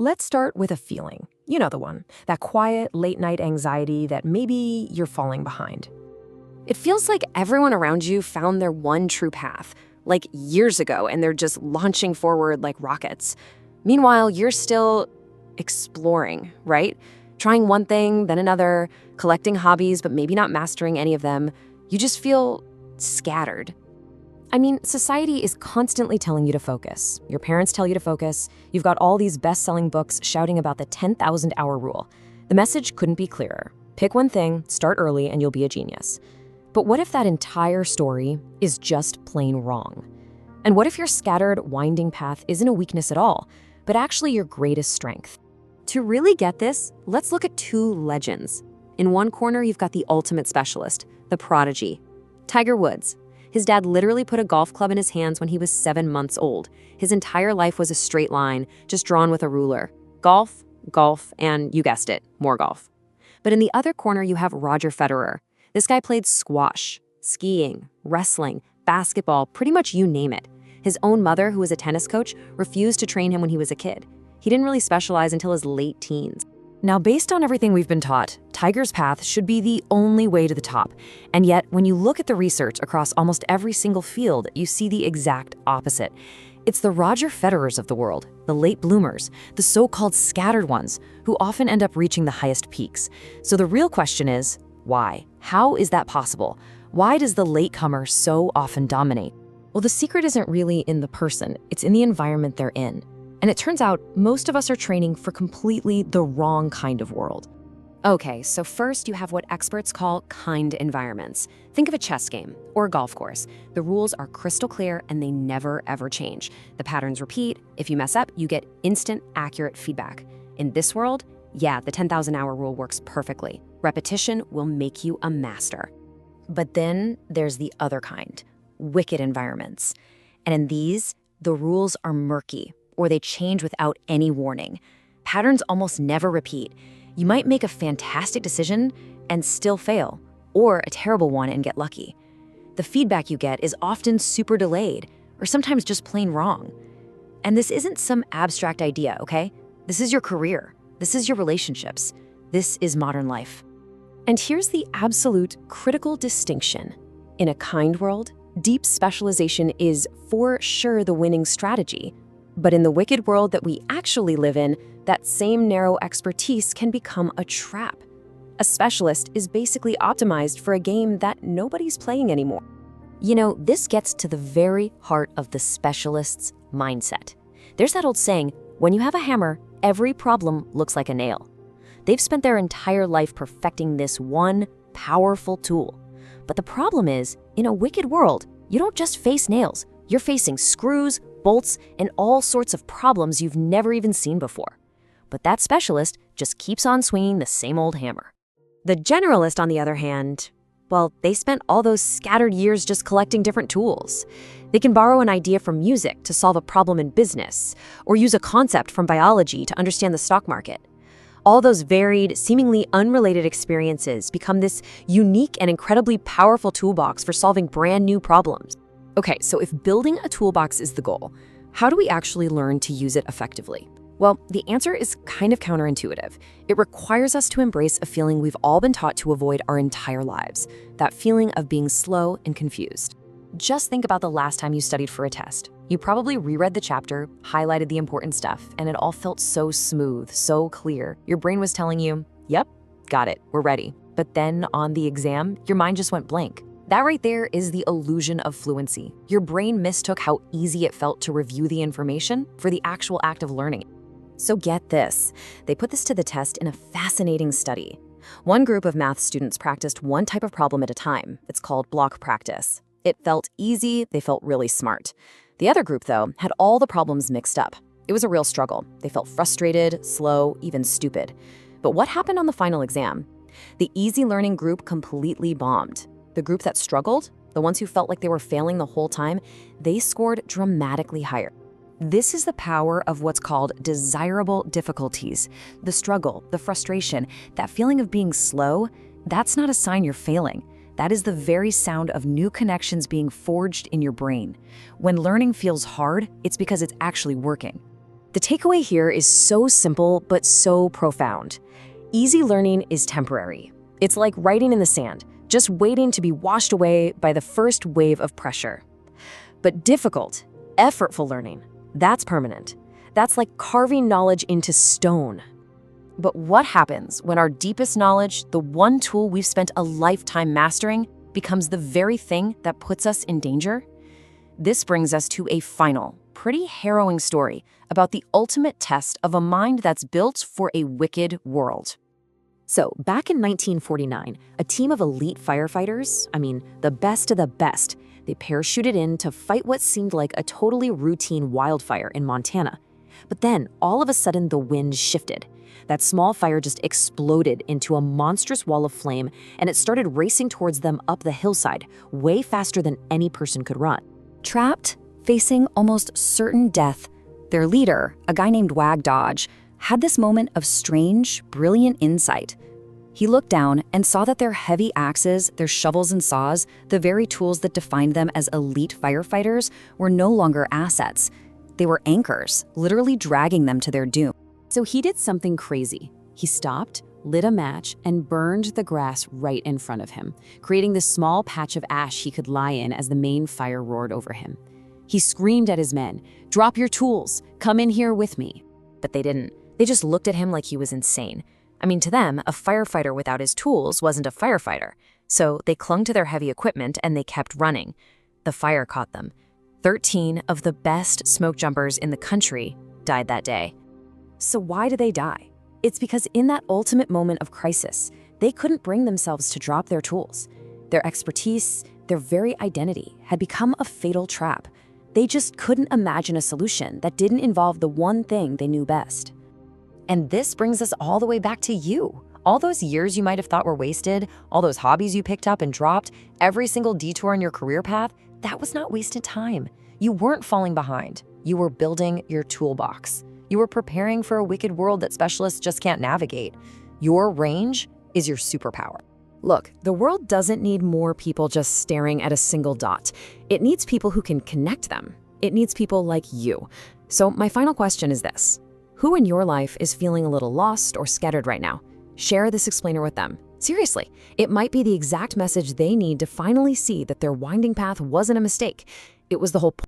Let's start with a feeling. You know the one, that quiet, late-night anxiety that maybe you're falling behind. It feels like everyone around you found their one true path, like years ago, and they're just launching forward like rockets. Meanwhile, you're still exploring, right? Trying one thing, then another, collecting hobbies, but maybe not mastering any of them. You just feel scattered. I mean, society is constantly telling you to focus. Your parents tell you to focus. You've got all these best-selling books shouting about the 10,000-hour rule. The message couldn't be clearer. Pick one thing, start early, and you'll be a genius. But what if that entire story is just plain wrong? And what if your scattered, winding path isn't a weakness at all, but actually your greatest strength? To really get this, let's look at two legends. In one corner, you've got the ultimate specialist, the prodigy, Tiger Woods. His dad literally put a golf club in his hands when he was 7 months old. His entire life was a straight line, just drawn with a ruler. Golf, golf, and you guessed it, more golf. But in the other corner, you have Roger Federer. This guy played squash, skiing, wrestling, basketball, pretty much you name it. His own mother, who was a tennis coach, refused to train him when he was a kid. He didn't really specialize until his late teens. Now, based on everything we've been taught, Tiger's path should be the only way to the top. And yet, when you look at the research across almost every single field, you see the exact opposite. It's the Roger Federers of the world, the late bloomers, the so-called scattered ones, who often end up reaching the highest peaks. So the real question is, why? How is that possible? Why does the latecomer so often dominate? Well, the secret isn't really in the person, it's in the environment they're in. And it turns out most of us are training for completely the wrong kind of world. Okay, so first you have what experts call kind environments. Think of a chess game or a golf course. The rules are crystal clear and they never ever change. The patterns repeat. If you mess up, you get instant, accurate feedback. In this world, yeah, the 10,000-hour rule works perfectly. Repetition will make you a master. But then there's the other kind, wicked environments. And in these, the rules are murky, or they change without any warning. Patterns almost never repeat. You might make a fantastic decision and still fail, or a terrible one and get lucky. The feedback you get is often super delayed, or sometimes just plain wrong. And this isn't some abstract idea, okay? This is your career. This is your relationships. This is modern life. And here's the absolute critical distinction. In a kind world, deep specialization is for sure the winning strategy. But in the wicked world that we actually live in, that same narrow expertise can become a trap. A specialist is basically optimized for a game that nobody's playing anymore. You know, this gets to the very heart of the specialist's mindset. There's that old saying, when you have a hammer, every problem looks like a nail. They've spent their entire life perfecting this one powerful tool. But the problem is, in a wicked world, you don't just face nails. You're facing screws, bolts, and all sorts of problems you've never even seen before. But that specialist just keeps on swinging the same old hammer. The generalist, on the other hand, well, they spent all those scattered years just collecting different tools. They can borrow an idea from music to solve a problem in business, or use a concept from biology to understand the stock market. All those varied, seemingly unrelated experiences become this unique and incredibly powerful toolbox for solving brand new problems. Okay, so if building a toolbox is the goal, how do we actually learn to use it effectively? Well, the answer is kind of counterintuitive. It requires us to embrace a feeling we've all been taught to avoid our entire lives, that feeling of being slow and confused. Just think about the last time you studied for a test. You probably reread the chapter, highlighted the important stuff, and it all felt so smooth, so clear. Your brain was telling you, yep, got it, we're ready. But then on the exam, your mind just went blank. That right there is the illusion of fluency. Your brain mistook how easy it felt to review the information for the actual act of learning. So get this, they put this to the test in a fascinating study. One group of math students practiced one type of problem at a time. It's called block practice. It felt easy, they felt really smart. The other group, though, had all the problems mixed up. It was a real struggle. They felt frustrated, slow, even stupid. But what happened on the final exam? The easy learning group completely bombed. The group that struggled, the ones who felt like they were failing the whole time, they scored dramatically higher. This is the power of what's called desirable difficulties. The struggle, the frustration, that feeling of being slow, that's not a sign you're failing. That is the very sound of new connections being forged in your brain. When learning feels hard, it's because it's actually working. The takeaway here is so simple but so profound. Easy learning is temporary. It's like writing in the sand, just waiting to be washed away by the first wave of pressure. But difficult, effortful learning, that's permanent. That's like carving knowledge into stone. But what happens when our deepest knowledge, the one tool we've spent a lifetime mastering, becomes the very thing that puts us in danger? This brings us to a final, pretty harrowing story about the ultimate test of a mind that's built for a wicked world. So, back in 1949, a team of elite firefighters, the best of the best, they parachuted in to fight what seemed like a totally routine wildfire in Montana. But then, all of a sudden, the wind shifted. That small fire just exploded into a monstrous wall of flame, and it started racing towards them up the hillside, way faster than any person could run. Trapped, facing almost certain death, their leader, a guy named Wag Dodge, had this moment of strange, brilliant insight. He looked down and saw that their heavy axes, their shovels and saws, the very tools that defined them as elite firefighters, were no longer assets. They were anchors, literally dragging them to their doom. So he did something crazy. He stopped, lit a match, and burned the grass right in front of him, creating this small patch of ash he could lie in as the main fire roared over him. He screamed at his men, "Drop your tools, come in here with me." But they didn't. They just looked at him like he was insane. To them, a firefighter without his tools wasn't a firefighter. So they clung to their heavy equipment and they kept running. The fire caught them. 13 of the best smoke jumpers in the country died that day. So why did they die? It's because in that ultimate moment of crisis, they couldn't bring themselves to drop their tools. Their expertise, their very identity, had become a fatal trap. They just couldn't imagine a solution that didn't involve the one thing they knew best. And this brings us all the way back to you. All those years you might have thought were wasted, all those hobbies you picked up and dropped, every single detour in your career path, that was not wasted time. You weren't falling behind. You were building your toolbox. You were preparing for a wicked world that specialists just can't navigate. Your range is your superpower. Look, the world doesn't need more people just staring at a single dot. It needs people who can connect them. It needs people like you. So my final question is this. Who in your life is feeling a little lost or scattered right now? Share this explainer with them. Seriously, it might be the exact message they need to finally see that their winding path wasn't a mistake. It was the whole point.